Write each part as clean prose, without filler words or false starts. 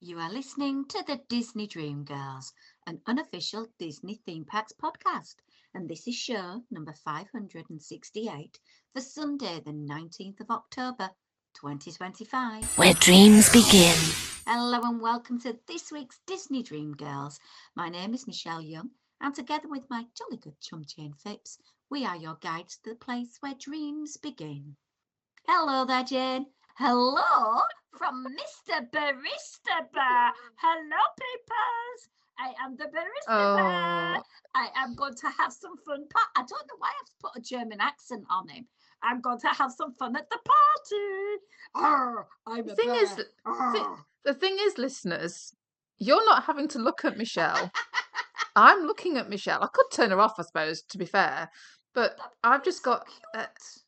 You are listening to the Disney Dream Girls, an unofficial Disney theme parks podcast, and this is show number 568 for Sunday, the 19th of October, 2025. Where dreams begin. Hello and welcome to this week's Disney Dream Girls. My name is Michelle Young, and together with my jolly good chum Jane Phipps, we are your guides to the place where dreams begin. Hello there, Jane. Hello from Mr. Barista Bar. Hello, peepers. I am the Barista Bar. Oh, I am going to have some fun. I don't know why I have to put a German accent on him. I'm going to have some fun at the party. Arr, I'm the a thing is, bear. the thing is, listeners, you're not having to look at Michelle. I'm looking at Michelle. I could turn her off, I suppose, to be fair, but I've just got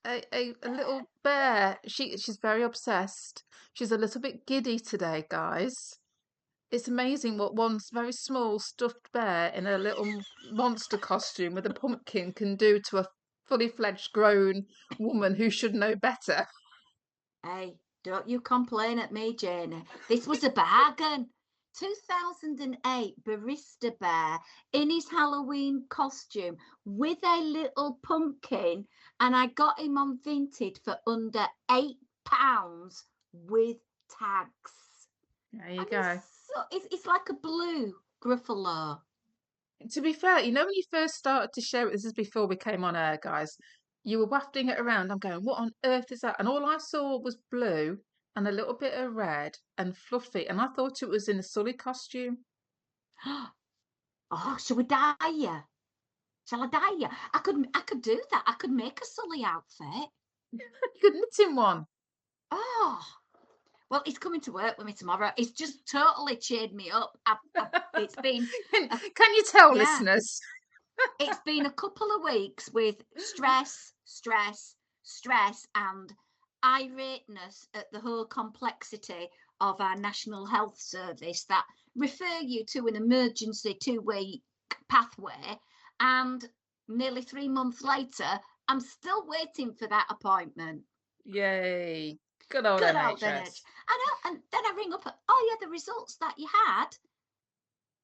a little bear. She's very obsessed. She's a little bit giddy today, guys. It's amazing what one very small stuffed bear in a little monster costume with a pumpkin can do to a fully fledged grown woman who should know better. Hey, don't you complain at me, Janie. This was a bargain. 2008 Barista Bear in his Halloween costume with a little pumpkin, and I got him on Vinted for under £8 with tags. There you And go. it's like a blue Gruffalo. To be fair, when you first started to share it, this is before we came on air, guys, you were wafting it around. I'm going, what on earth is that? And all I saw was blue and a little bit of red and fluffy. And I thought it was in a Sully costume. Oh, shall we dye you? Shall I dye you? I could do that. I could make a Sully outfit. You could knit in one. Oh, well, he's coming to work with me tomorrow. It's just totally cheered me up. It's been, Can you tell, yeah, listeners? it's been a couple of weeks with stress, and irateness at the whole complexity of our National Health Service that refer you to an emergency 2-week pathway. And nearly 3 months later, I'm still waiting for that appointment. Yay. Good old Good old NHS. NH. I know. And then I ring up, oh, yeah, the results that you had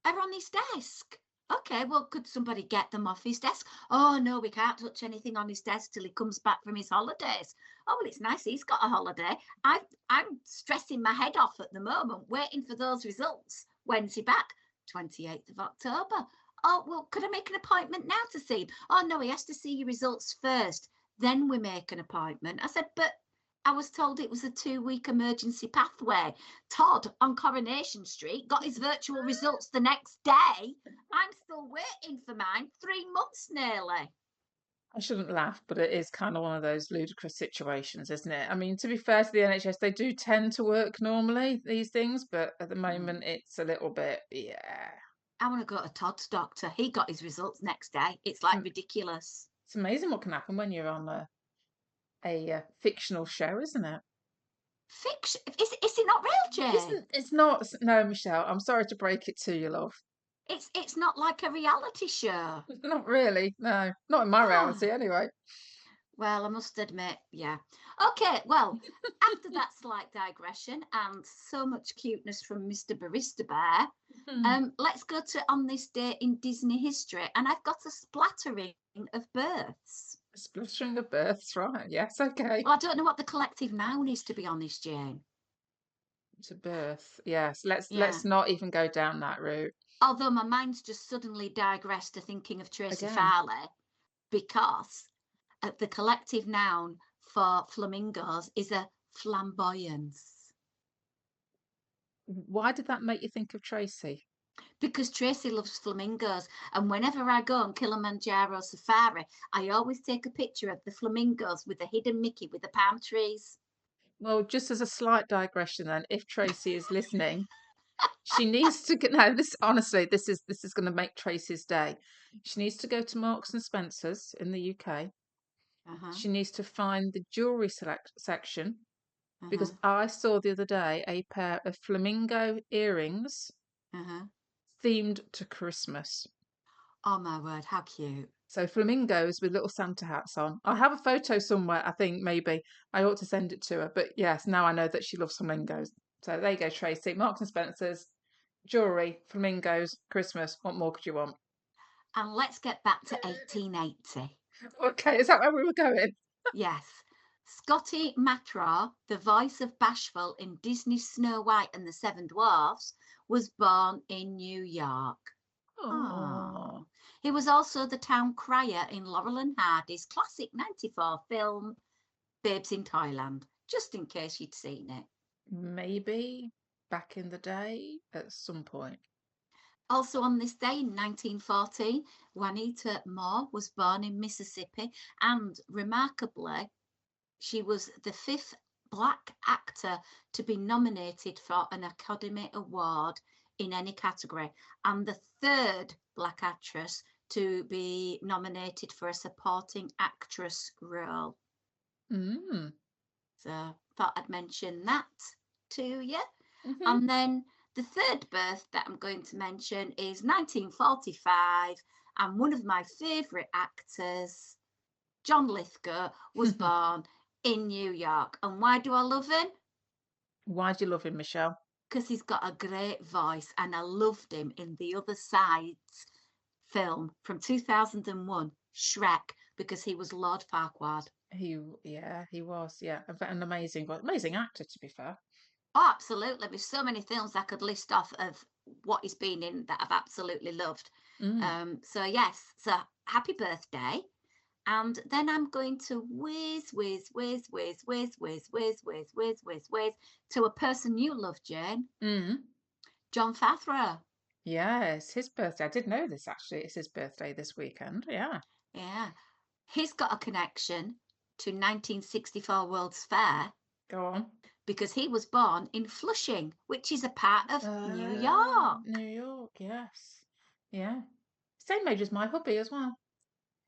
are on his desk. Okay, well, could somebody get them off his desk? Oh, no, we can't touch anything on his desk till he comes back from his holidays. Oh, well, it's nice he's got a holiday. I'm stressing my head off at the moment, waiting for those results. When's he back? 28th of October. Oh, well, could I make an appointment now to see him? Oh, no, he has to see your results first. Then we make an appointment. I said, but I was told it was a 2-week emergency pathway. Todd on Coronation Street got his virtual results the next day. I'm still waiting for mine, 3 months nearly. I shouldn't laugh, but it is kind of one of those ludicrous situations, isn't it? I mean, to be fair to the NHS, they do tend to work normally, these things, but at the moment it's a little bit, yeah. I want to go to Todd's doctor. He got his results next day. It's like ridiculous. It's amazing what can happen when you're on a fictional show, isn't it? Fiction? Is it not real, Jane? It's not. No, Michelle, I'm sorry to break it to you, love. It's not like a reality show. Not really. No, not in my Oh, reality, anyway. well, I must admit, yeah. Okay, well, after that slight digression and so much cuteness from Mr. Barista Bear, let's go to on this day in Disney history, and I've got a splattering of births. Splattering of births, right? Yes, okay. Well, I don't know what the collective noun is, to be honest, Jane. To birth. Yes, let's Yeah. not even go down that route Although my mind's just suddenly digressed to thinking of Tracy again. Farley because the collective noun for flamingos is a flamboyance. Why did that make you think of Tracy? Because Tracy loves flamingos, and whenever I go on Kilimanjaro Safari, I always take a picture of the flamingos with the hidden Mickey with the palm trees. Well, just as a slight digression, then, if Tracy is listening, she needs to get. No, this honestly, this is going to make Tracy's day. She needs to go to Marks and Spencers in the UK. Uh-huh, She needs to find the jewelry section uh-huh, because I saw the other day a pair of flamingo earrings uh-huh. themed to Christmas. Oh my word, how cute. So flamingos with little Santa hats on. I have a photo somewhere, I think maybe. I ought to send it to her. But yes, now I know that she loves flamingos. So there you go, Tracy. Marks and Spencer's, jewellery, flamingos, Christmas. What more could you want? And let's get back to 1880. Okay, is that where we were going? Yes. Scotty Matraw, the voice of Bashful in Disney's Snow White and the Seven Dwarfs, was born in New York. Oh, He was also the town crier in Laurel and Hardy's classic 94 film Babes in Toyland, just in case you'd seen it. maybe back in the day at some point. Also on this day in 1914, Juanita Moore was born in Mississippi, and remarkably, she was the 5th Black actor to be nominated for an Academy Award in any category, and the 3rd Black actress to be nominated for a supporting actress role. Mm. So thought I'd mention that to you. Mm-hmm. And then the 3rd birth that I'm going to mention is 1945, and one of my favourite actors, John Lithgow, was born in New York. And why do I love him? Why do you love him, Michelle? Because he's got a great voice, and I loved him in The Other Side's film from 2001, Shrek, because he was Lord Farquaad. He was, an amazing actor, to be fair. Oh, absolutely. There's so many films I could list off of what he's been in that I've absolutely loved. So yes, so happy birthday. And then I'm going to whiz to a person you love, Jane. John Favreau. Yes, his birthday. I did know this actually. It's his birthday this weekend. Yeah. Yeah. He's got a connection to 1964 World's Fair. Go on. Because he was born in Flushing, which is a part of New York. New York, yes. Yeah. Same age as my hubby as well.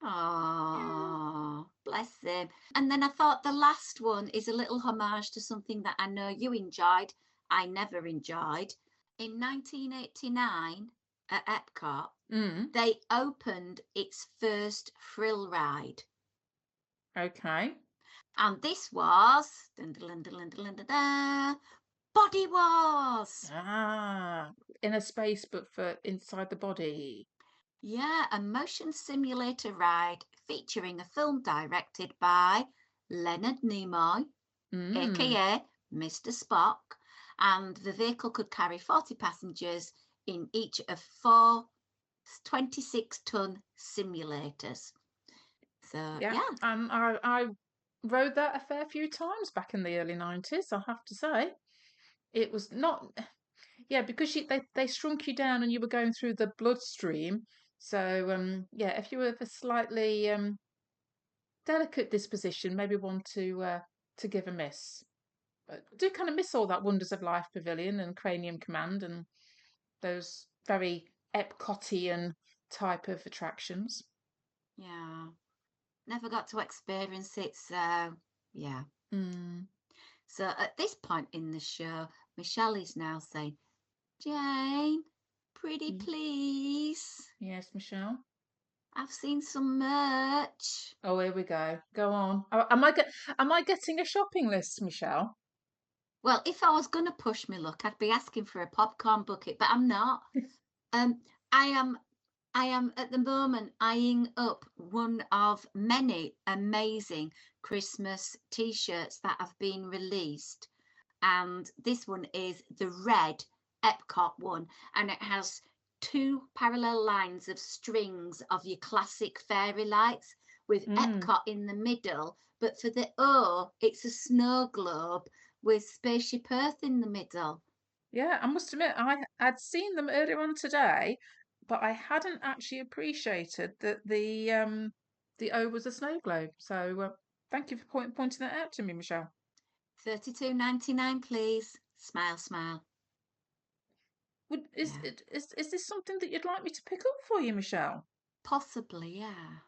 Oh, bless him. And then I thought the last one is a little homage to something that I know you enjoyed. I never enjoyed. In 1989 at Epcot, they opened its first thrill ride. Okay. And this was Body Wars. In a space, but for inside the body. Yeah, a motion simulator ride featuring a film directed by Leonard Nimoy, aka Mr. Spock, and the vehicle could carry 40 passengers in each of 4 26-ton simulators. So yeah. I rode that a fair few times back in the early 90s, I have to say. It was not, because they shrunk you down and you were going through the bloodstream. So if you were of a slightly delicate disposition, maybe one to give a miss. But I do kind of miss all that Wonders of Life Pavilion and Cranium Command and those very Epcotian type of attractions. Yeah. Never got to experience it, so yeah. So at this point in the show, Michelle is now saying, Jane, pretty please. Yes, Michelle. I've seen some merch. Oh, here we go. Go on. Am I getting a shopping list, Michelle? Well, if I was going to push my luck, I'd be asking for a popcorn bucket, but I'm not. I am at the moment eyeing up one of many amazing Christmas T-shirts that have been released, and this one is the red Epcot one, and it has 2 parallel lines of strings of your classic fairy lights with Epcot in the middle, but for the O, it's a snow globe with Spaceship Earth in the middle. Yeah, I must admit, I'd seen them earlier on today, but I hadn't actually appreciated that the O was a snow globe. So thank you for pointing that out to me, Michelle. $32.99, please. Smile, smile. Is this something that you'd like me to pick up for you, Michelle? Possibly, yeah.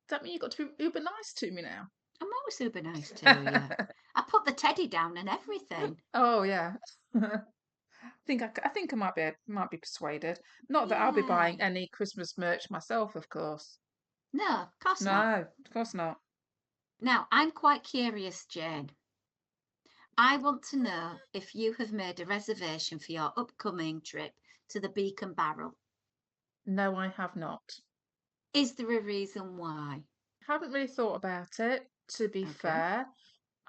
Does that mean you've got to be uber nice to me now? I'm always super nice to you. I put the teddy down and everything. Oh yeah. I think I might be persuaded. Not that I'll be buying any Christmas merch myself, of course. No, of course not. No, of course not. Now, I'm quite curious, Jane. I want to know if you have made a reservation for your upcoming trip to the Beacon Barrel. No, I have not. Is there a reason why? Haven't really thought about it, to be Okay. fair.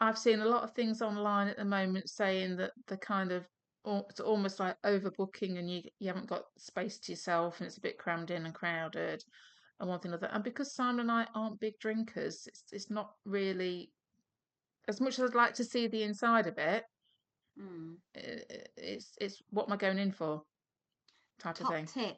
I've seen a lot of things online at the moment saying that the kind of it's almost like overbooking and you haven't got space to yourself and it's a bit crammed in and crowded and one thing or another. And because Simon and I aren't big drinkers, it's not really as much as I'd like to see the inside of it. Mm. It's what am I going in for type of Top thing. tip,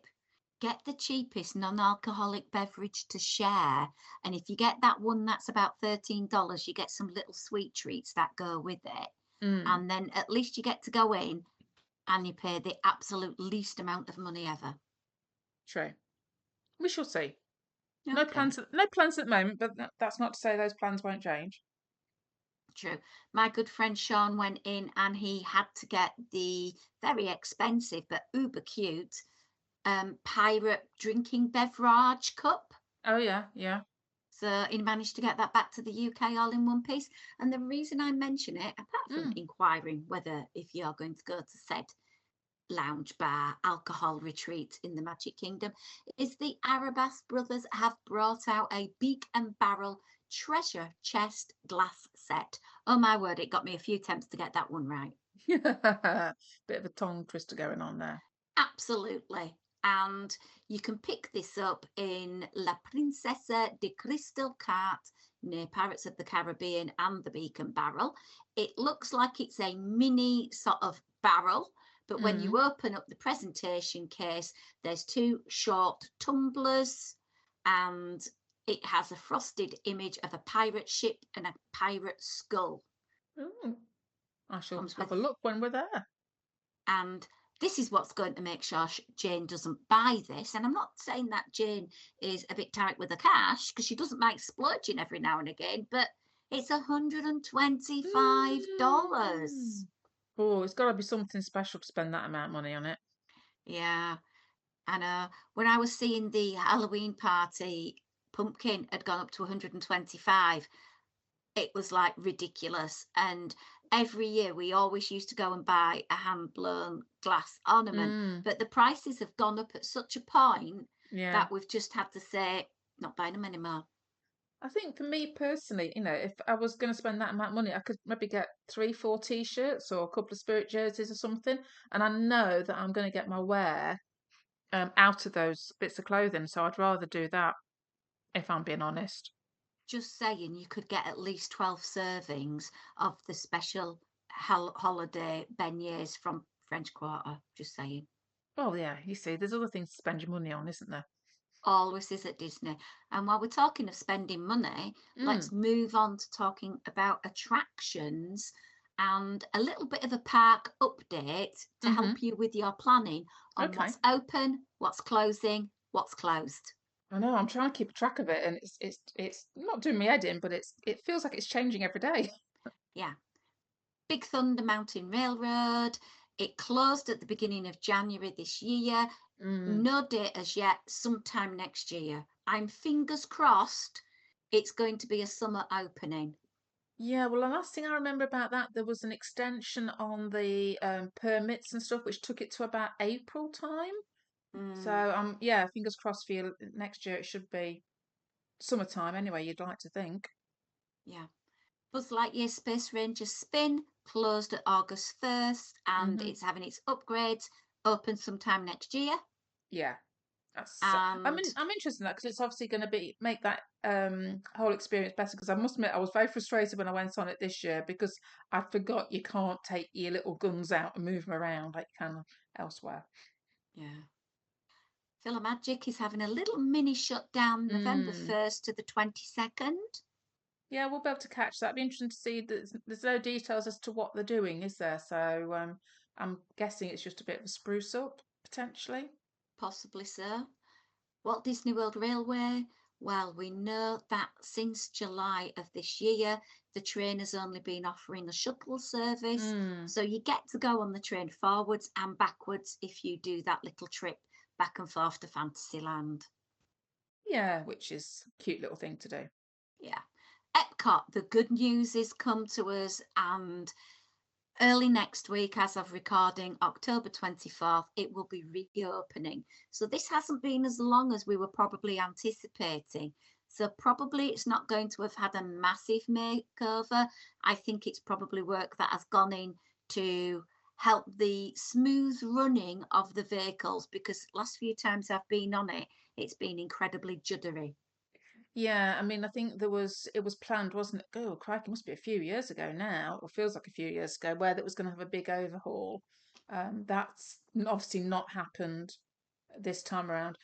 get the cheapest non-alcoholic beverage to share. And if you get that one that's about $13, you get some little sweet treats that go with it. Mm, And then at least you get to go in and you pay the absolute least amount of money ever. true. We shall see. Okay, No plans at the moment, but that's not to say those plans won't change. true. My good friend Sean went in and he had to get the very expensive but uber cute pirate drinking beverage cup. Oh yeah, yeah. So he managed to get that back to the UK all in one piece. And the reason I mention it, apart from Mm. inquiring whether if you're going to go to said lounge bar alcohol retreat in the Magic Kingdom, is the Arabas brothers have brought out a beak and barrel treasure chest glass set. Oh my word, it got me a few attempts to get that one right. Bit of a tongue twister going on there. Absolutely. And you can pick this up in La Princesa de Crystal Cart near Pirates of the Caribbean and the Beacon Barrel. It looks like it's a mini sort of barrel, but when Mm. you open up the presentation case, there's two short tumblers and it has a frosted image of a pirate ship and a pirate skull. Ooh, I shall Comes have with a look when we're there. And this is what's going to make sure Jane doesn't buy this. And I'm not saying that Jane is a bit tight with the cash because she doesn't mind splurging every now and again, but it's $125. Mm. Oh, it's got to be something special to spend that amount of money on it. Yeah. And when I was seeing the Halloween party, pumpkin had gone up to 125. It was like ridiculous. And every year we always used to go and buy a hand blown glass ornament, Mm. but the prices have gone up at such a point Yeah. that we've just had to say, not buying them anymore. I think for me personally, if I was going to spend that amount of money, I could maybe get 3, 4 t-shirts or a couple of spirit jerseys or something. And I know that I'm going to get my wear out of those bits of clothing. So I'd rather do that, if I'm being honest. Just saying, you could get at least 12 servings of the special holiday beignets from French Quarter. Just saying. Oh yeah, you see, there's other things to spend your money on, isn't there? Always is at Disney. And while we're talking of spending money, let's Mm, move on to talking about attractions and a little bit of a park update to mm-hmm. help you with your planning on Okay. what's open, what's closing, what's closed. I know, I'm trying to keep track of it and it's not doing me head in, but it feels like it's changing every day. Yeah. Big Thunder Mountain Railroad. It closed at the beginning of January this year. Mm. No date as yet, sometime next year. I'm fingers crossed it's going to be a summer opening. Yeah, well, the last thing I remember about that, there was an extension on the permits and stuff, which took it to about April time. So, Mm. yeah, fingers crossed for you. Next year it should be summertime anyway, you'd like to think. Yeah. Buzz Lightyear Space Ranger Spin closed at August 1st and Hmm. it's having its upgrades open sometime next year. Yeah, that's. And I'm interested in that because it's obviously going to be make that whole experience better. Because I must admit, I was very frustrated when I went on it this year because I forgot you can't take your little guns out and move them around like you can elsewhere. yeah, Philomagic is having a little mini shutdown November Mm. 1st to the 22nd. Yeah, we'll be able to catch that. It'd be interesting to see. There's no details as to what they're doing, is there? So I'm guessing it's just a bit of a spruce up potentially. Possibly so. Walt Disney World Railway. Well, we know that since July of this year, the train has only been offering a shuttle service. Mm. So you get to go on the train forwards and backwards if you do that little trip back and forth to Fantasyland. Yeah, which is a cute little thing to do. Yeah. Epcot, the good news is come to us and Early next week, as of recording, October 24th, it will be reopening. So this hasn't been as long as we were probably anticipating. So probably it's not going to have had a massive makeover. I think it's probably work that has gone in to help the smooth running of the vehicles, because last few times I've been on it, it's been incredibly juddery. Yeah, I mean, I think it was planned, wasn't it? Oh, crikey, it must be a few years ago now, or feels like a few years ago, where that was going to have a big overhaul. That's obviously not happened this time around.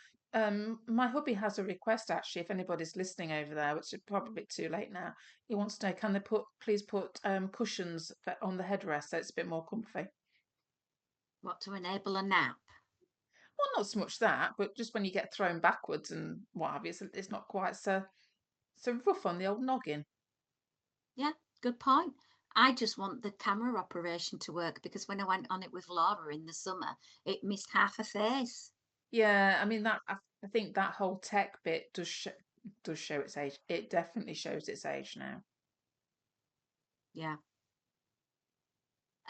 My hubby has a request actually, if anybody's listening over there, which is probably a bit too late now. He wants to know, can they please put cushions on the headrest so it's a bit more comfy? What, to enable a nap? Well, not so much that, but just when you get thrown backwards and what have you, it's not quite so rough on the old noggin. Yeah, good point. I just want the camera operation to work, because when I went on it with Laura in the summer, it missed half a face. Yeah, I mean I think that whole tech bit does show its age. It definitely shows its age now. Yeah.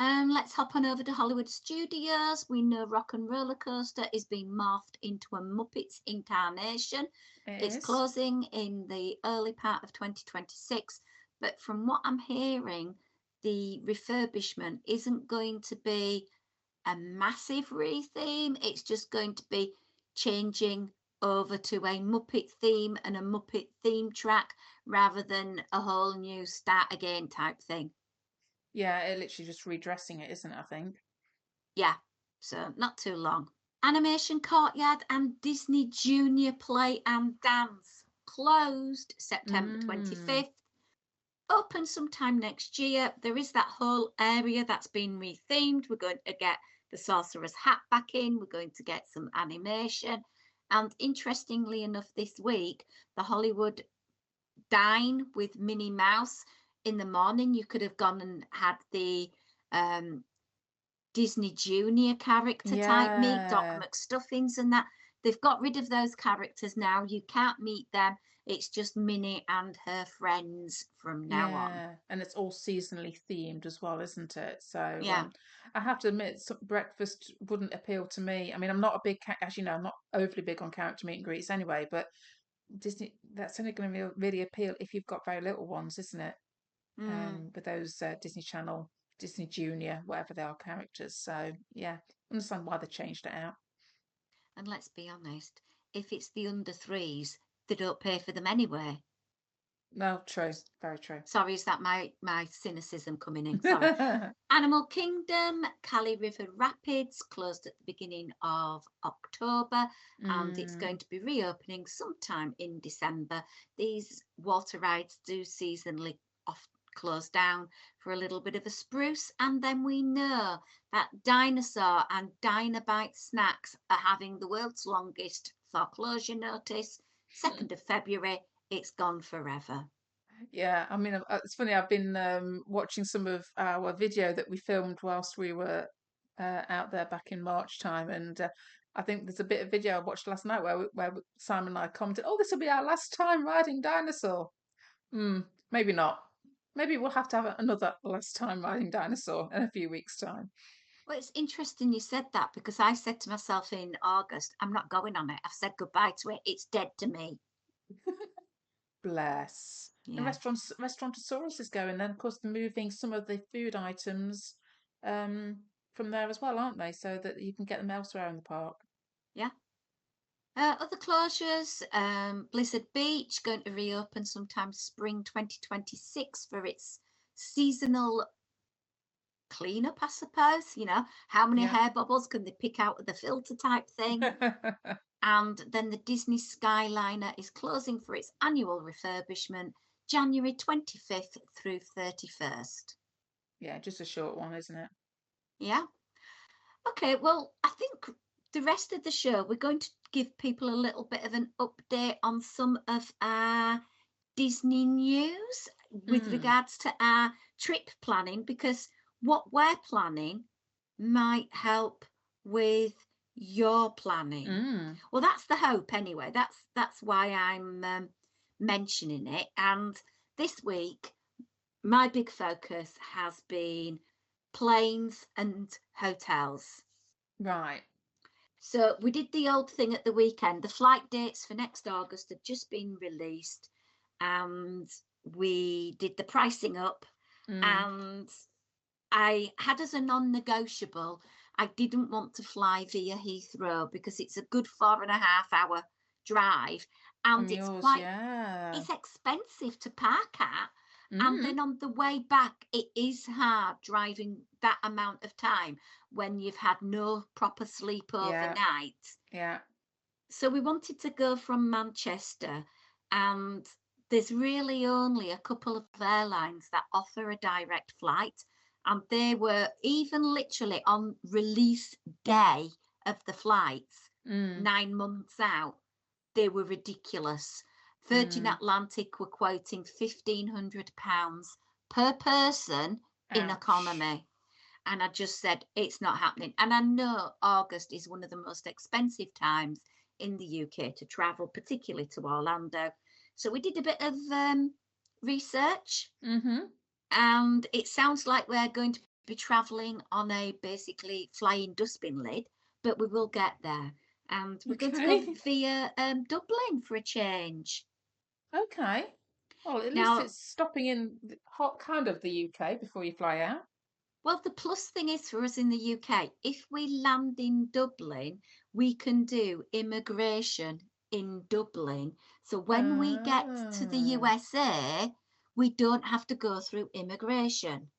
Let's hop on over to Hollywood Studios. We know Rock and Roller Coaster is being morphed into a Muppets incarnation. It It's is. closing in the early part of 2026, but from what I'm hearing, the refurbishment isn't going to be a massive retheme. It's just going to be changing over to a Muppet theme and a Muppet theme track, rather than a whole new start again type thing. Yeah, it literally just redressing it, isn't it, I think? Yeah, so not too long. Animation Courtyard and Disney Junior Play and Dance closed September Mm. 25th, open sometime next year. There is that whole area that's been rethemed. We're going to get the Sorcerer's Hat back in, we're going to get some animation. And interestingly enough, this week, the Hollywood Dine with Minnie Mouse, in the morning, you could have gone and had the um, Disney Junior character type meet, Doc Yeah. McStuffins and that. They've got rid of those characters now. You can't meet them. It's just Minnie and her friends from now on. Yeah, and it's all seasonally themed as well, isn't it? So Yeah. I have to admit, breakfast wouldn't appeal to me. I mean, I'm not a big, as you know, I'm not overly big on character meet and greets anyway. But Disney, that's only going to really appeal if you've got very little ones, isn't it? Mm. With those Disney Channel, Disney Junior, whatever they are characters. So yeah, understand why they changed it out. And let's be honest, if it's the under threes, they don't pay for them anyway. No, true, very true. Sorry, is that my cynicism coming in? Sorry. Animal Kingdom, Cali River Rapids closed at the beginning of October, and it's Mm, going to be reopening sometime in December. These water rides do seasonally off close down for a little bit of a spruce, and then we know that Dinosaur and Dinobite snacks are having the world's longest foreclosure notice. 2nd of February, it's gone forever. yeah, I mean, it's funny. I've been watching some of our video that we filmed whilst we were out there back in March time, and I think there's a bit of video I watched last night where Simon and I commented, "Oh, this will be our last time riding dinosaur." Hmm, maybe not. Maybe we'll have to have another last time riding dinosaur in a few weeks' time. Well, it's interesting you said that, because I said to myself in August, I'm not going on it. I've said goodbye to it. It's dead to me. Bless. And Yeah. Restaurantosaurus is going then. Of course, they're moving some of the food items um, from there as well, aren't they? So that you can get them elsewhere in the park. Yeah. Other closures, Blizzard Beach going to reopen sometime spring 2026 for its seasonal cleanup, I suppose. How many Yeah. hair bubbles can they pick out of the filter type thing? And then the Disney Skyliner is closing for its annual refurbishment January 25th through 31st. Yeah, just a short one, isn't it? Yeah. Okay, well, I think the rest of the show, we're going to give people a little bit of an update on some of our Disney news with Mm. regards to our trip planning, because what we're planning might help with your planning. Mm. Well, that's the hope anyway. That's why I'm mentioning it. And this week, my big focus has been planes and hotels. Right. So we did the old thing at the weekend. The flight dates for next August had just been released, and we did the pricing up. Mm. And I had as a non-negotiable, I didn't want to fly via Heathrow because it's a good 4.5 hour drive, and From yours, yeah. it's expensive to park at. And Mm. then on the way back, it is hard driving that amount of time when you've had no proper sleep Yeah. overnight. Yeah. So we wanted to go from Manchester, and there's really only a couple of airlines that offer a direct flight. And they were even literally on release day of the flights, Mm. 9 months out, they were ridiculous. Virgin Mm. Atlantic were quoting £1,500 per person in Ouch. economy. And I just said, it's not happening. And I know August is one of the most expensive times in the UK to travel, particularly to Orlando. So we did a bit of research, Mm-hmm. and it sounds like we're going to be traveling on a basically flying dustbin lid, but we will get there. And we're going to go Okay. via Dublin for a change. Okay. Well, at least Now, it's stopping in hot kind of the UK before you fly out. well, the plus thing is for us in the UK, if we land in Dublin, we can do immigration in Dublin. So when we get to the Oh, USA, we don't have to go through immigration.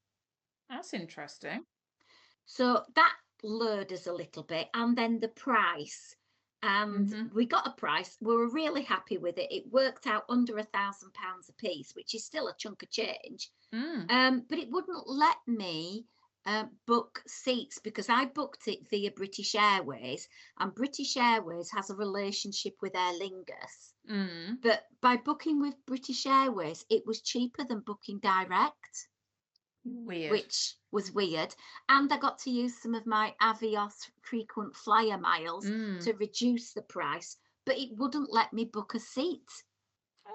that's interesting. So that lured us a little bit. And then the price. And Mm-hmm. we got a price. We were really happy with it. It worked out under £1,000 a piece, which is still a chunk of change. Mm. But it wouldn't let me book seats because I booked it via British Airways, and British Airways has a relationship with Aer Lingus. Mm. But by booking with British Airways, it was cheaper than booking direct, Weird. which was weird. And I got to use some of my Avios frequent flyer miles Mm. to reduce the price, but it wouldn't let me book a seat.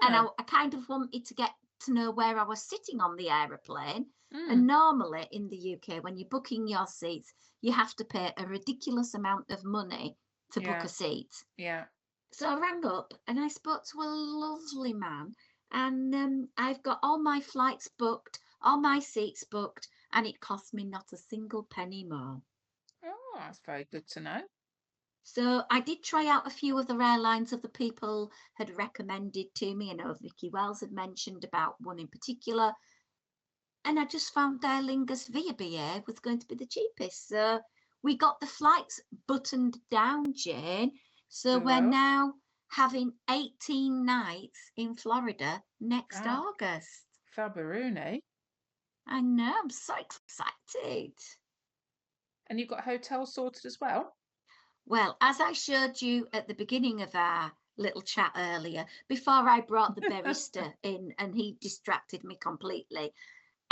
And Oh. I kind of wanted to get to know where I was sitting on the aeroplane. Mm. And normally in the UK, when you're booking your seats, you have to pay a ridiculous amount of money to book Yeah. a seat. Yeah. So I rang up and I spoke to a lovely man, and I've got all my flights booked, all my seats booked, and it cost me not a single penny more. Oh, that's very good to know. So I did try out a few other airlines other people had recommended to me. I know Vicky Wells had mentioned about one in particular, and I just found Aer Lingus via BA was going to be the cheapest. So we got the flights buttoned down, Jane. So we're Well, now having 18 nights in Florida next ah, August. Faberuni. I know, I'm so excited. And you've got hotel sorted as well? Well, as I showed you at the beginning of our little chat earlier, before I brought the barista in and he distracted me completely,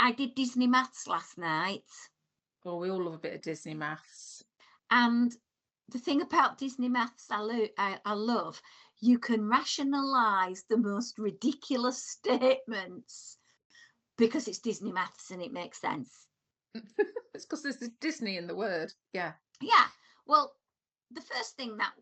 I did Disney Maths last night. Well, we all love a bit of Disney maths. And the thing about Disney Maths I love, you can rationalize the most ridiculous statements because it's Disney Maths and it makes sense. It's because there's Disney in the word. Yeah. Yeah. Well, the first thing that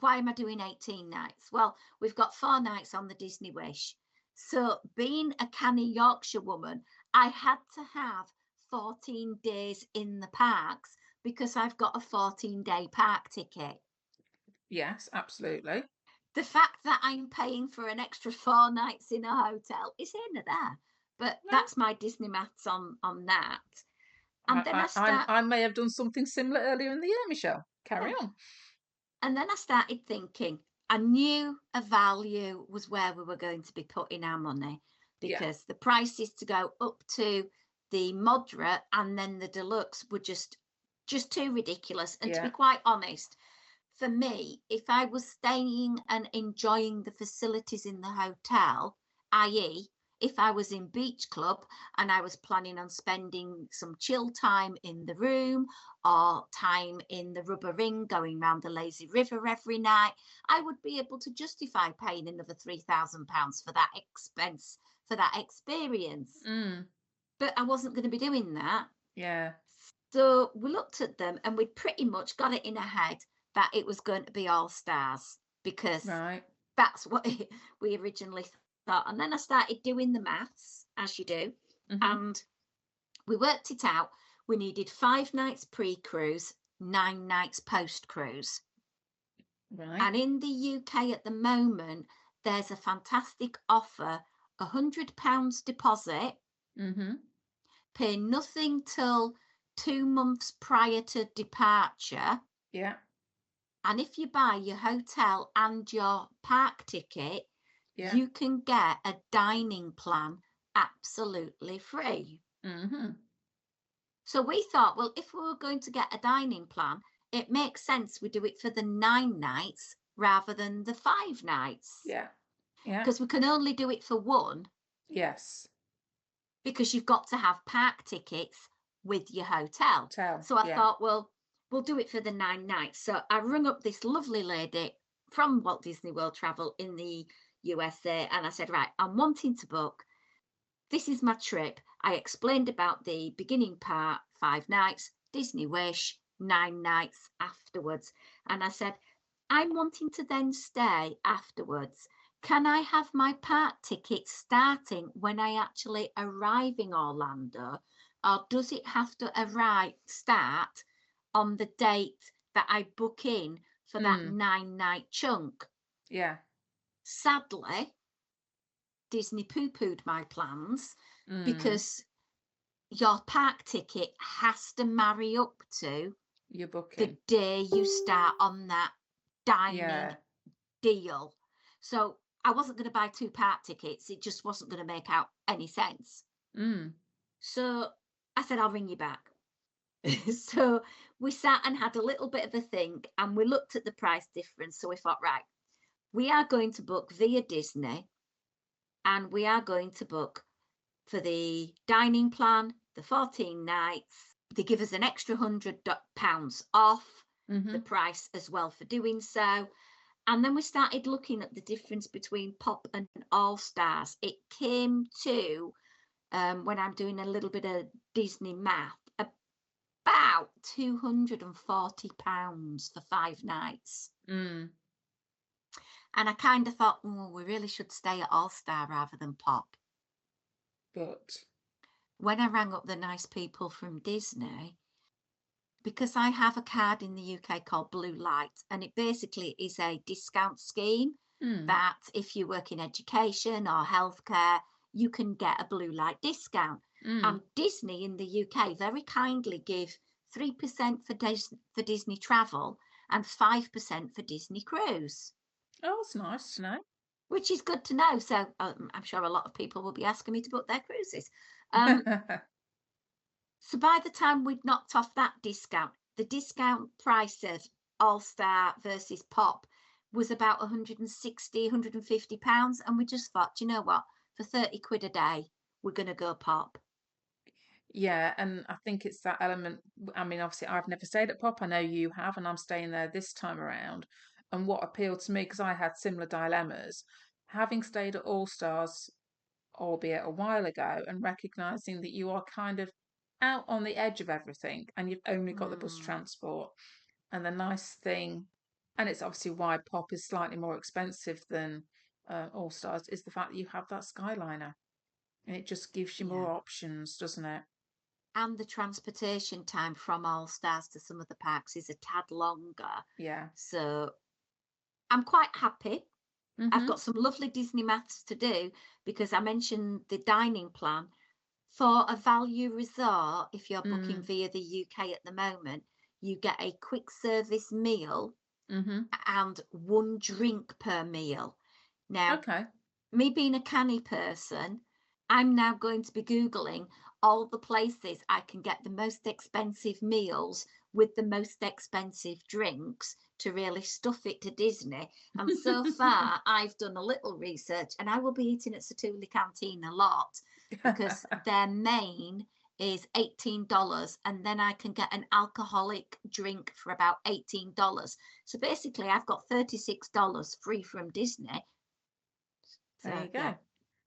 why am I doing 18 nights? Well, we've got 4 nights on the Disney Wish. So, being a canny Yorkshire woman, I had to have 14 days in the parks because I've got a 14-day park ticket. Yes, absolutely. The fact that I'm paying for an extra 4 nights in a hotel is here and there, but No, that's my Disney maths on that. And then I may have done something similar earlier in the year, Michelle. Carry yeah, on. and then I started thinking. I knew a value was where we were going to be putting our money Yeah. because the prices to go up to the moderate and then the deluxe were just too ridiculous. And to be Yeah. quite honest, for me, if I was staying and enjoying the facilities in the hotel, i.e., if I was in beach club and I was planning on spending some chill time in the room or time in the rubber ring going round the lazy river every night, I would be able to justify paying another £3,000 for that expense, for that experience. Mm. But I wasn't going to be doing that. Yeah. So we looked at them and we'd pretty much got it in our head that it was going to be All Stars because Right. that's what we originally thought. And then I started doing the maths, as you do, Hmm. and we worked it out. We needed 5 nights pre-cruise, 9 nights post-cruise. Right. And in the UK at the moment, there's a fantastic offer, £100 deposit, Hmm. pay nothing till 2 months prior to departure. Yeah. And if you buy your hotel and your park ticket, Yeah. you can get a dining plan absolutely free. Hmm. So we thought, well, if we were going to get a dining plan, it makes sense we do it for the 9 nights rather than the 5 nights, Yeah. Yeah. because we can only do it for one, Yes. because you've got to have park tickets with your hotel. Tell. So I Yeah. thought, well, we'll do it for the 9 nights. So I rung up this lovely lady from Walt Disney World Travel in the USA, and I said, right, I'm wanting to book. This is my trip. I explained about the beginning part, 5 nights, Disney Wish, 9 nights afterwards. And I said, I'm wanting to then stay afterwards. Can I have my park ticket starting when I actually arrive in Orlando? Or does it have to start on the date that I book in for that Mm. 9 night chunk? Yeah. Sadly, Disney poo-pooed my plans Mm. because your park ticket has to marry up to You're the booking. day you start on that dining Yeah. deal. So I wasn't going to buy 2 park tickets. It just wasn't going to make out any sense. Mm. So I said, I'll ring you back. So we sat and had a little bit of a think and we looked at the price difference. So we thought, right, we are going to book via Disney and we are going to book for the dining plan, the 14 nights. They give us an extra £100 off the Hmm. price as well for doing so. And then we started looking at the difference between Pop and All Stars. It came to, when I'm doing a little bit of Disney math, about £240 for 5 nights. Mm. And I kind of thought, oh, we really should stay at All Star rather than Pop. But When I rang up the nice people from Disney, because I have a card in the UK called Blue Light, and it basically is a discount scheme mm. that if you work in education or healthcare, you can get a blue light discount. Mm. And Disney in the UK very kindly give 3% for Disney travel and 5% for Disney cruise, Oh, it's nice to know. which is good to know. So I'm sure a lot of people will be asking me to book their cruises. Um, So by the time we'd knocked off that discount, the discount price of All Star versus Pop was about 160, £150. And we just thought, you know what? For 30 quid a day, we're going to go Pop. Yeah, and I think it's that element. I mean, obviously, I've never stayed at Pop. I know you have, and I'm staying there this time around. And what appealed to me, because I had similar dilemmas, having stayed at All Stars, albeit a while ago, and recognizing that you are kind of out on the edge of everything and you've only got the bus Mm, transport. And the nice thing, and it's obviously why Pop is slightly more expensive than All Stars, is the fact that you have that Skyliner. And it just gives you yeah. more options, doesn't it? And the transportation time from All Stars to some of the parks is a tad longer. Yeah. So I'm quite happy. I've Mm-hmm. got some lovely Disney maths to do because I mentioned the dining plan. For a value resort, if you're booking Mm. via the UK at the moment, you get a quick service meal Mm-hmm. and one drink per meal. Now, Okay. me being a canny person, I'm now going to be Googling all the places I can get the most expensive meals with the most expensive drinks to really stuff it to Disney. And so far, I've done a little research and I will be eating at Satuli Canteen a lot because their main is $18 and then I can get an alcoholic drink for about $18. So basically, I've got $36 free from Disney. There you So yeah, go.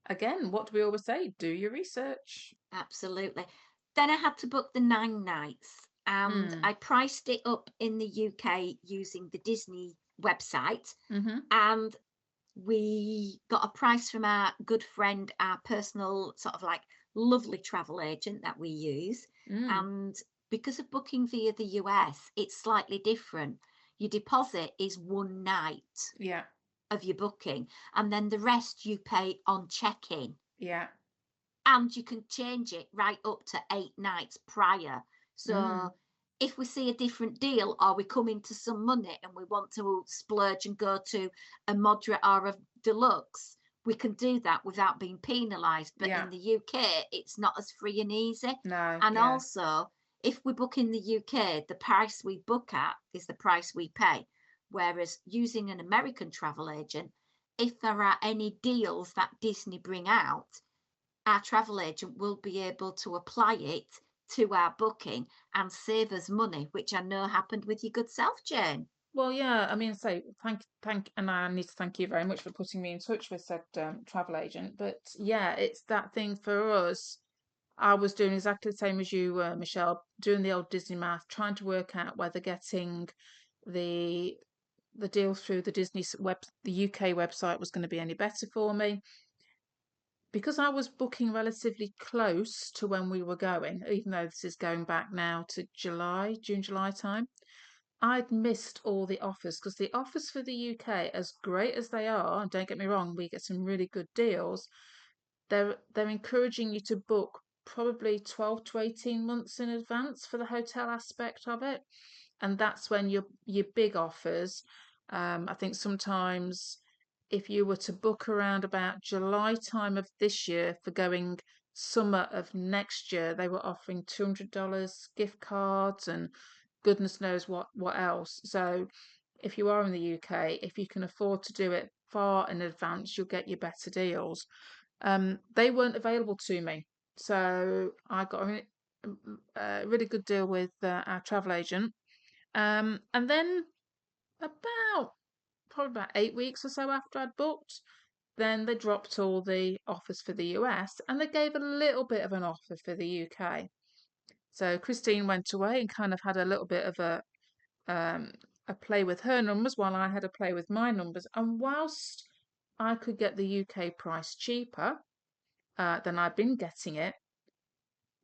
Again, what do we always say? Do your research. absolutely. Then I had to book the 9 nights. and Mm. I priced it up in the UK using the Disney website, Mm-hmm. and we got a price from our good friend, our personal sort of like lovely travel agent that we use. Mm. And because of booking via the US, it's slightly different. Your deposit is one night Yeah. of your booking, and then the rest you pay on check-in. Yeah. And you can change it right up to 8 nights prior. Mm. So if we see a different deal, or we come into some money and we want to splurge and go to a moderate or a deluxe, we can do that without being penalised. But Yeah. in the UK, it's not as free and easy. No. And Yeah. also, if we book in the UK, the price we book at is the price we pay. Whereas using an American travel agent, if there are any deals that Disney bring out, our travel agent will be able to apply it to our booking and save us money, which I know happened with your good self, Jane. Well, yeah. I mean, so and I need to thank you very much for putting me in touch with said travel agent. But yeah, it's that thing for us. I was doing exactly the same as you, Michelle, doing the old Disney math, trying to work out whether getting the the deal through the UK website was going to be any better for me. Because I was booking relatively close to when we were going, even though this is going back now to June, July time, I'd missed all the offers because the offers for the UK, as great as they are, and don't get me wrong, we get some really good deals. They're encouraging you to book probably 12 to 18 months in advance for the hotel aspect of it, and that's when your big offers. I think sometimes if you were to book around about July time of this year for going summer of next year, they were offering $200 gift cards and goodness knows what else. So if you are in the UK, if you can afford to do it far in advance, you'll get your better deals. They weren't available to me, so I got a really good deal with our travel agent. And then about probably about 8 weeks or so after I'd booked, then they dropped all the offers for the US and they gave a little bit of an offer for the UK. So Christine went away and kind of had a little bit of um, a play with her numbers while I had a play with my numbers. And whilst I could get the UK price cheaper than I'd been getting it,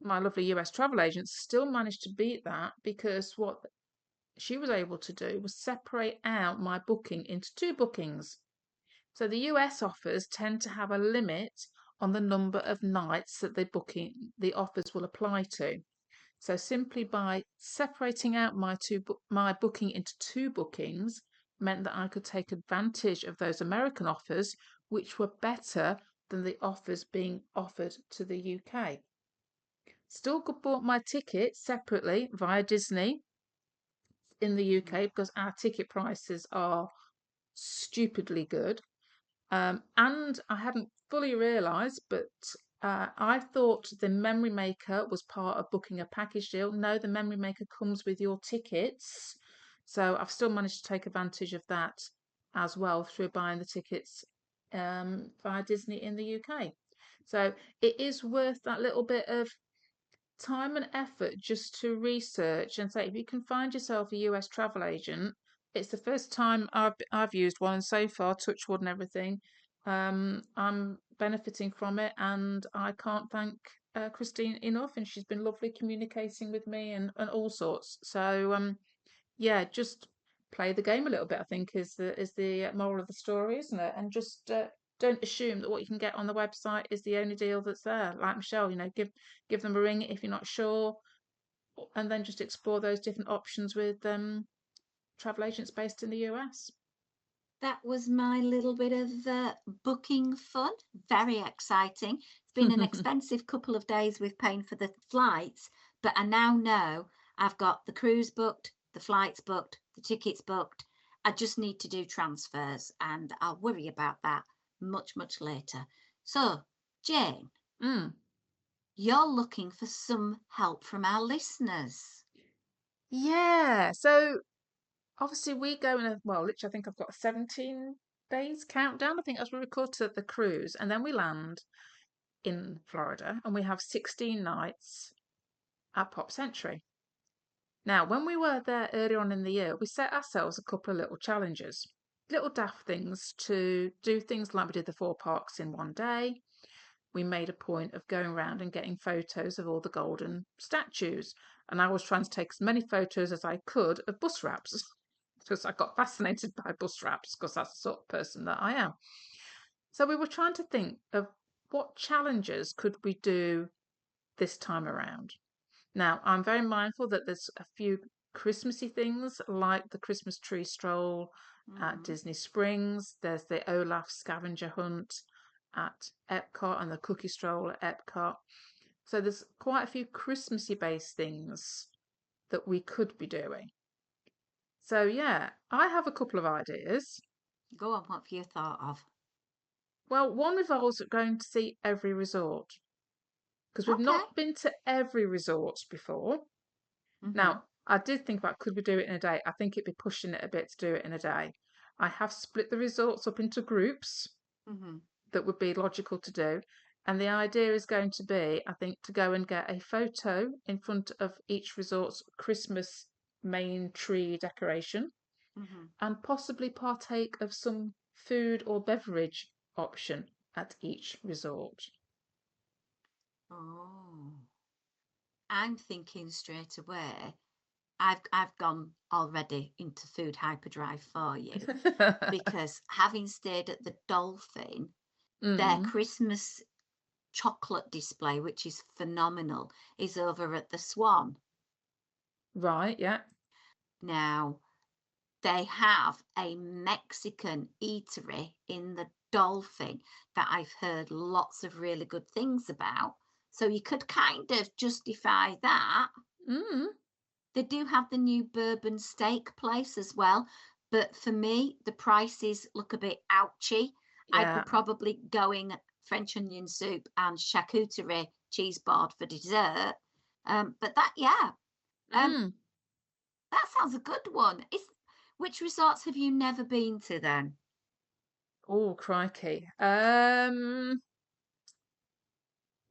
my lovely US travel agent still managed to beat that because what she was able to do was separate out my booking into two bookings. So the US offers tend to have a limit on the number of nights that the offers will apply to. So simply by separating out my booking into two bookings meant that I could take advantage of those American offers, which were better than the offers being offered to the UK. Still bought my ticket separately via Disney in the UK because our ticket prices are stupidly good. And I hadn't fully realised, but I thought the Memory Maker was part of booking a package deal. No, the Memory Maker comes with your tickets. So I've still managed to take advantage of that as well through buying the tickets via Disney in the UK. So it is worth that little bit of time and effort just to research and say if you can find yourself a US travel agent. It's the first time I've used one, and so far, touch wood and everything, I'm benefiting from it, and I can't thank Christine enough. And she's been lovely communicating with me and all sorts. So yeah, just play the game a little bit, I think, is the moral of the story, isn't it? And just don't assume that what you can get on the website is the only deal that's there. Like Michelle, give them a ring if you're not sure, and then just explore those different options with travel agents based in the US. That was my little bit of booking fun. Very exciting. It's been an expensive couple of days with paying for the flights, but I now know I've got the cruise booked, the flights booked, the tickets booked. I just need to do transfers, and I'll worry about that much, much later. So, Jane, Mm. you're looking for some help from our listeners. Yeah. So obviously we go in literally I think I've got a 17 days countdown. I think as we record to the cruise, and then we land in Florida and we have 16 nights at Pop Century. Now, when we were there earlier on in the year, we set ourselves a couple of little challenges, little daft things to do things like we did the 4 parks in one day. We made a point of going around and getting photos of all the golden statues. And I was trying to take as many photos as I could of bus wraps because I got fascinated by bus wraps because that's the sort of person that I am. So we were trying to think of what challenges could we do this time around. Now, I'm very mindful that there's a few Christmassy things like the Christmas tree stroll at Mm. Disney Springs. There's the Olaf scavenger hunt at Epcot and the cookie stroll at Epcot. So there's quite a few Christmassy based things that we could be doing. So yeah, I have a couple of ideas. Go on, what have you thought of? Well, one revolves at going to see every resort because we've Okay. not been to every resort before. Mm-hmm. Now, I did think about could we do it in a day? I think it'd be pushing it a bit to do it in a day. I have split the resorts up into groups Mm-hmm. that would be logical to do. And the idea is going to be, I think, to go and get a photo in front of each resort's Christmas main tree decoration Mm-hmm. and possibly partake of some food or beverage option at each resort. Oh, I'm thinking straight away. I've gone already into food hyperdrive for you because having stayed at the Dolphin, their Mm, Christmas chocolate display, which is phenomenal, is over at the Swan. right, yeah. Now, they have a Mexican eatery in the Dolphin that I've heard lots of really good things about. So you could kind of justify that. Mm, They do have the new bourbon steak place as well. But for me, the prices look a bit ouchy. I'd be yeah. probably going French onion soup and charcuterie cheese board for dessert. But that, yeah, um, Mm. that sounds a good one. Which resorts have you never been to then? Oh, crikey.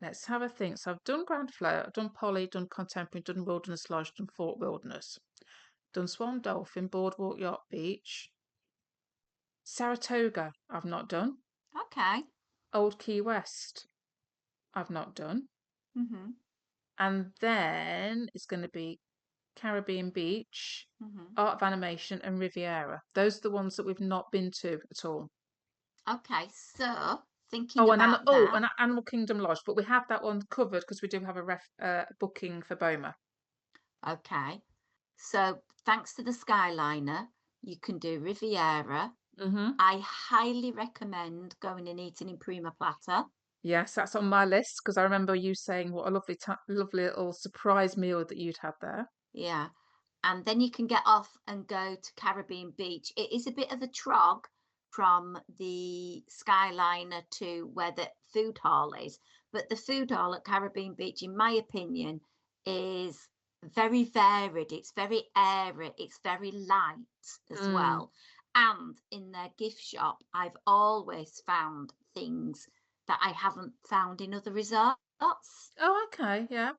Let's have a think. So I've done Grand Float, I've done Poly, done Contemporary, done Wilderness Lodge, done Fort Wilderness, done Swan Dolphin, Boardwalk Yacht Beach, Saratoga, I've not done. Okay. Old Key West, I've not done. Mm-hmm. And then it's going to be Caribbean Beach, Mm-hmm. Art of Animation, and Riviera. Those are the ones that we've not been to at all. Okay, so thinking Oh, about that, and Animal Kingdom Lodge, but we have that one covered because we do have a booking for Boma. okay. So thanks to the Skyliner, you can do Riviera. Mm-hmm. I highly recommend going and eating in Prima Plata. Yes, that's on my list because I remember you saying what a lovely little surprise meal that you'd had there. Yeah. And then you can get off and go to Caribbean Beach. It is a bit of a trog from the Skyliner to where the food hall is, but the food hall at Caribbean Beach, in my opinion, is very varied. It's very airy. It's very light as Mm. well. And in their gift shop, I've always found things that I haven't found in other resorts. Oh, okay, yeah.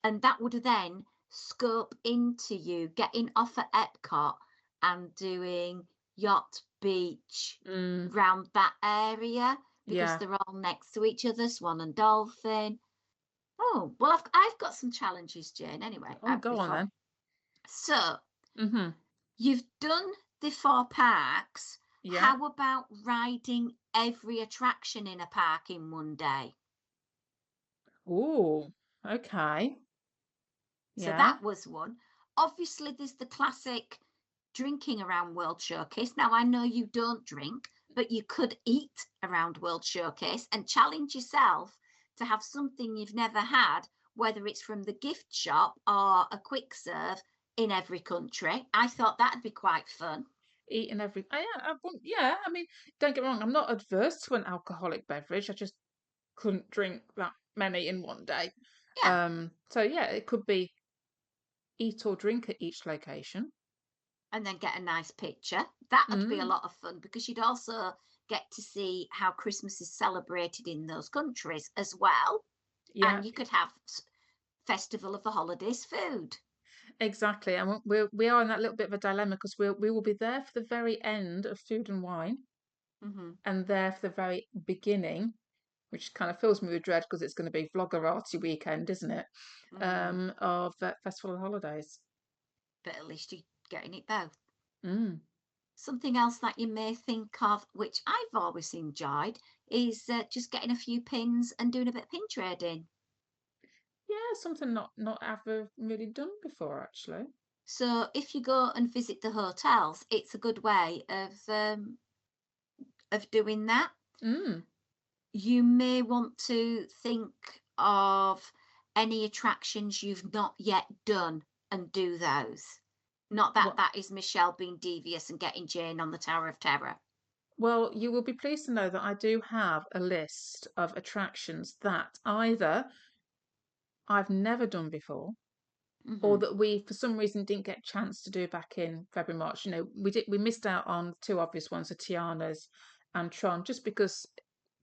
And that would then scope into you getting off at Epcot and doing yacht beach Mm. round that area because Yeah. they're all next to each other, Swan and Dolphin. Oh, well, I've got some challenges, Jane, anyway, Oh, go on before. then. So Mm-hmm. you've done the 4 parks. Yeah. How about riding every attraction in a park in one day? Oh, okay. So Yeah. that was one. Obviously, there's the classic drinking around World Showcase. Now, I know you don't drink, but you could eat around World Showcase and challenge yourself to have something you've never had, whether it's from the gift shop or a quick serve in every country. I thought that'd be quite fun. Eating every. Yeah. I mean, don't get me wrong. I'm not adverse to an alcoholic beverage. I just couldn't drink that many in one day. Yeah. So yeah, it could be eat or drink at each location. And then get a nice picture. That would be a Mm. lot of fun because you'd also get to see how Christmas is celebrated in those countries as well. Yeah. And you could have Festival of the Holidays food. exactly. And we are in that little bit of a dilemma because we will be there for the very end of Food and Wine Hmm. and there for the very beginning, which kind of fills me with dread because it's going to be Vloggerati weekend, isn't it? Mm. Of Festival of Holidays. But at least you're getting it both. Mm. Something else that you may think of, which I've always enjoyed, is just getting a few pins and doing a bit of pin trading. Yeah, something not ever really done before, actually. So if you go and visit the hotels, it's a good way of doing that. Mm. You may want to think of any attractions you've not yet done and do those. Not that Well, that is Michelle being devious and getting Jane on the Tower of Terror. well, you will be pleased to know that I do have a list of attractions that either I've never done before or Hmm. that we for some reason didn't get a chance to do back in February, March. We missed out on two obvious ones, the Tiana's and Tron, just because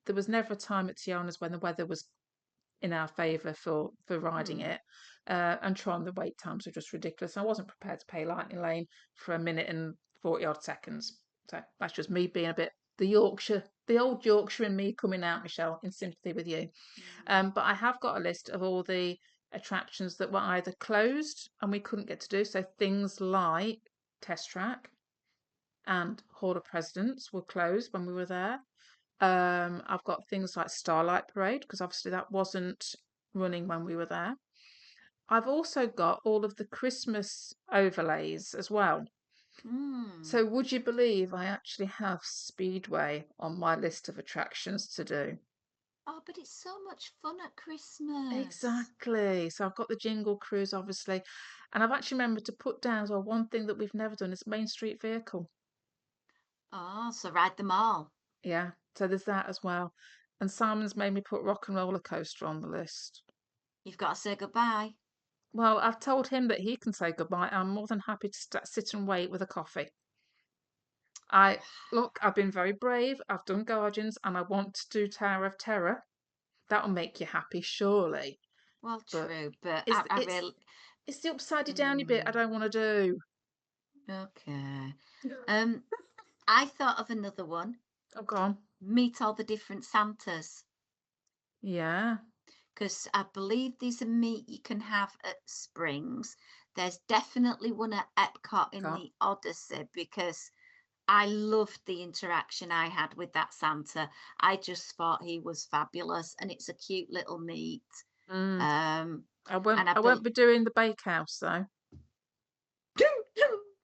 there was never a time at Tiana's when the weather was in our favour for riding Hmm. it. And Tron, the wait times were just ridiculous. I wasn't prepared to pay Lightning Lane for a minute and 40 odd seconds. So that's just me being a bit the old Yorkshire in me coming out, Michelle, in sympathy with you. Mm. But I have got a list of all the attractions that were either closed and we couldn't get to do. So things like Test Track and Hall of Presidents were closed when we were there. I've got things like Starlight Parade because obviously that wasn't running when we were there. I've also got all of the Christmas overlays as well. Mm. So would you believe I actually have Speedway on my list of attractions to do? Oh, but it's so much fun at Christmas. Exactly. So I've got the Jingle Cruise, obviously, and I've actually remembered to put down as well one thing that we've never done is Main Street Vehicle. Oh, so ride them all. Yeah, so there's that as well. And Simon's made me put Rock and Roller Coaster on the list. You've got to say goodbye. Well, I've told him that he can say goodbye. I'm more than happy to sit and wait with a coffee. I've been very brave. I've done Guardians, and I want to do Tower of Terror. That'll make you happy, surely. Well, But true, but it's I it's really. it's the upside downy bit I Mm, don't want to do. okay. Um, I thought of another one. Oh, go on. Meet all the different Santas, Yeah. because I believe there's a meet you can have at Springs. There's definitely one at Epcot in Got. the Odyssey because I loved the interaction I had with that Santa. I just thought he was fabulous, and it's a cute little meet. Mm. Um, I won't. and I I bel won't be doing the bakehouse though.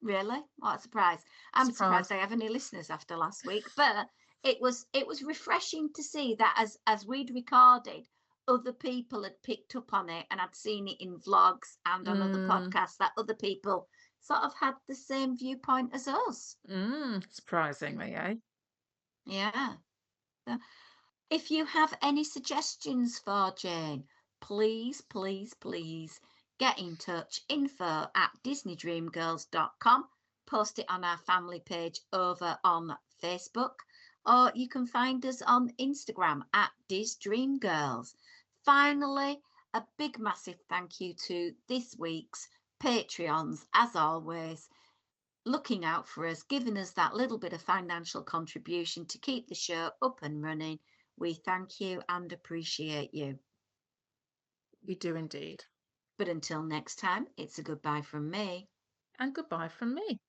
really, what a surprise! I'm surprised Surprise. I have any listeners after last week, but it was refreshing to see that as we'd recorded, other people had picked up on it, and I'd seen it in vlogs and on other Mm. podcasts that other people sort of had the same viewpoint as us. Mm. Surprisingly, eh? Yeah. So if you have any suggestions for Jane, please, please, please get in touch. info@disneydreamgirls.com. Post it on our family page over on Facebook, or you can find us on Instagram at DisDreamGirls. Finally, a big massive thank you to this week's Patreons, as always, looking out for us, giving us that little bit of financial contribution to keep the show up and running. We thank you and appreciate you. We do indeed. But until next time, it's a goodbye from me. And goodbye from me.